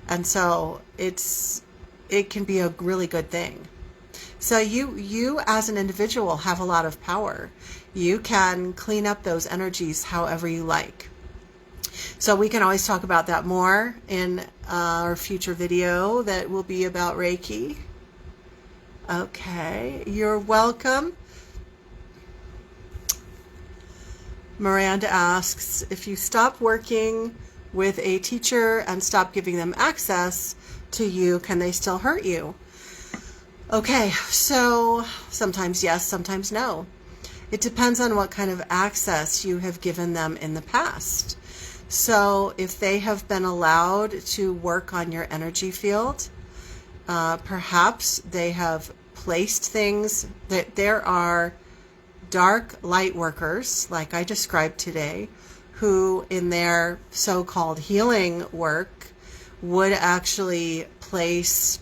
And so it can be a really good thing. So you as an individual have a lot of power. You can clean up those energies however you like. So we can always talk about that more in our future video that will be about Reiki. Okay, you're welcome. Miranda asks, if you stop working with a teacher and stop giving them access to you, can they still hurt you? Okay, so sometimes yes, sometimes no. It depends on what kind of access you have given them in the past. So if they have been allowed to work on your energy field, perhaps they have placed things that there are dark light workers, like I described today, who in their so-called healing work would actually place,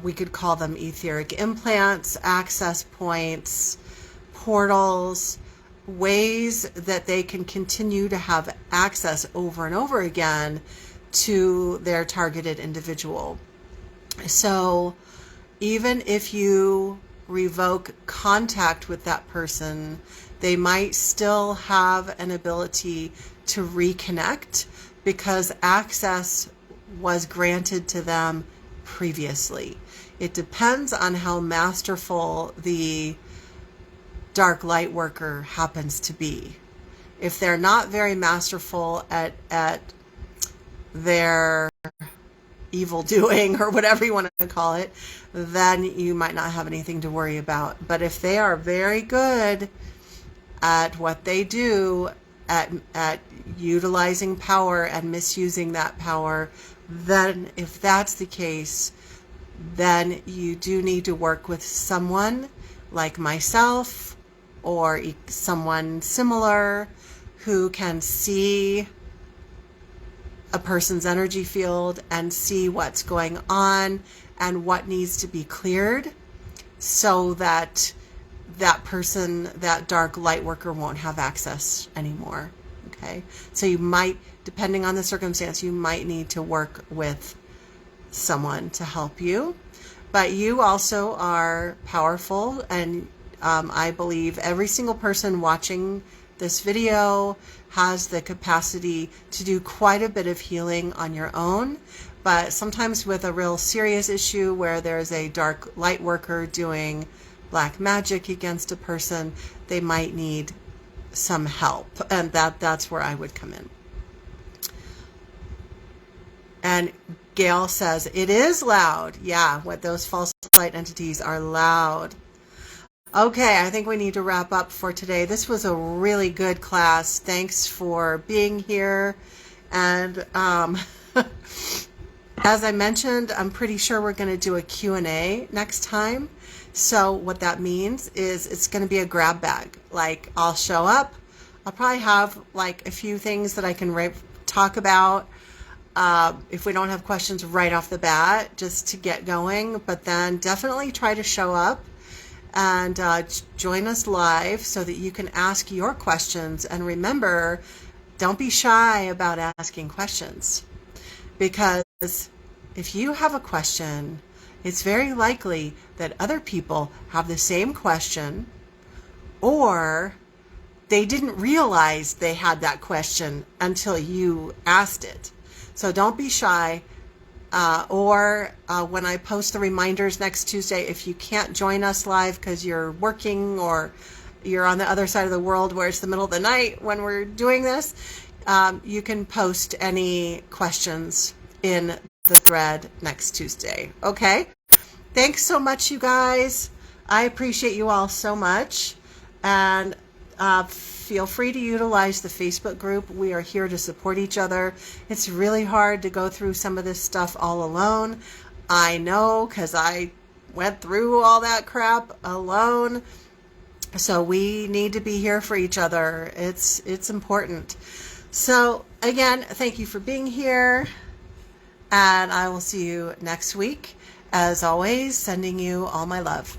we could call them etheric implants, access points, portals, ways that they can continue to have access over and over again to their targeted individual. So even if you revoke contact with that person, they might still have an ability to reconnect because access was granted to them previously. It depends on how masterful the dark light worker happens to be. If they're not very masterful at their evil doing or whatever you want to call it, then you might not have anything to worry about. But if they are very good at what they do, at utilizing power and misusing that power, then if that's the case, then you do need to work with someone like myself or someone similar who can see a person's energy field and see what's going on and what needs to be cleared so that that person, that dark light worker, won't have access anymore. Okay, so you might, depending on the circumstance, you might need to work with someone to help you. But you also are powerful, and I believe every single person watching this video has the capacity to do quite a bit of healing on your own. But sometimes with a real serious issue where there's a dark light worker doing black magic against a person, they might need some help, and that's where I would come in. And Gail says it is loud. Yeah, what those false light entities are loud. Okay, I think we need to wrap up for today. This was a really good class. Thanks for being here. And as I mentioned, I'm pretty sure we're going to do a Q&A next time. So what that means is it's going to be a grab bag. Like, I'll show up. I'll probably have like a few things that I can talk about if we don't have questions right off the bat, just to get going. But then definitely try to show up and join us live so that you can ask your questions. And remember, don't be shy about asking questions, because if you have a question, it's very likely that other people have the same question, or they didn't realize they had that question until you asked it. So don't be shy. Or when I post the reminders next Tuesday, if you can't join us live because you're working or you're on the other side of the world where it's the middle of the night when we're doing this, you can post any questions in the thread next Tuesday. Okay? Thanks so much, you guys. I appreciate you all so much. And feel free to utilize the Facebook group. We are here to support each other. It's really hard to go through some of this stuff all alone. I know, because I went through all that crap alone. So we need to be here for each other. It's important. So again, thank you for being here. And I will see you next week. As always, sending you all my love.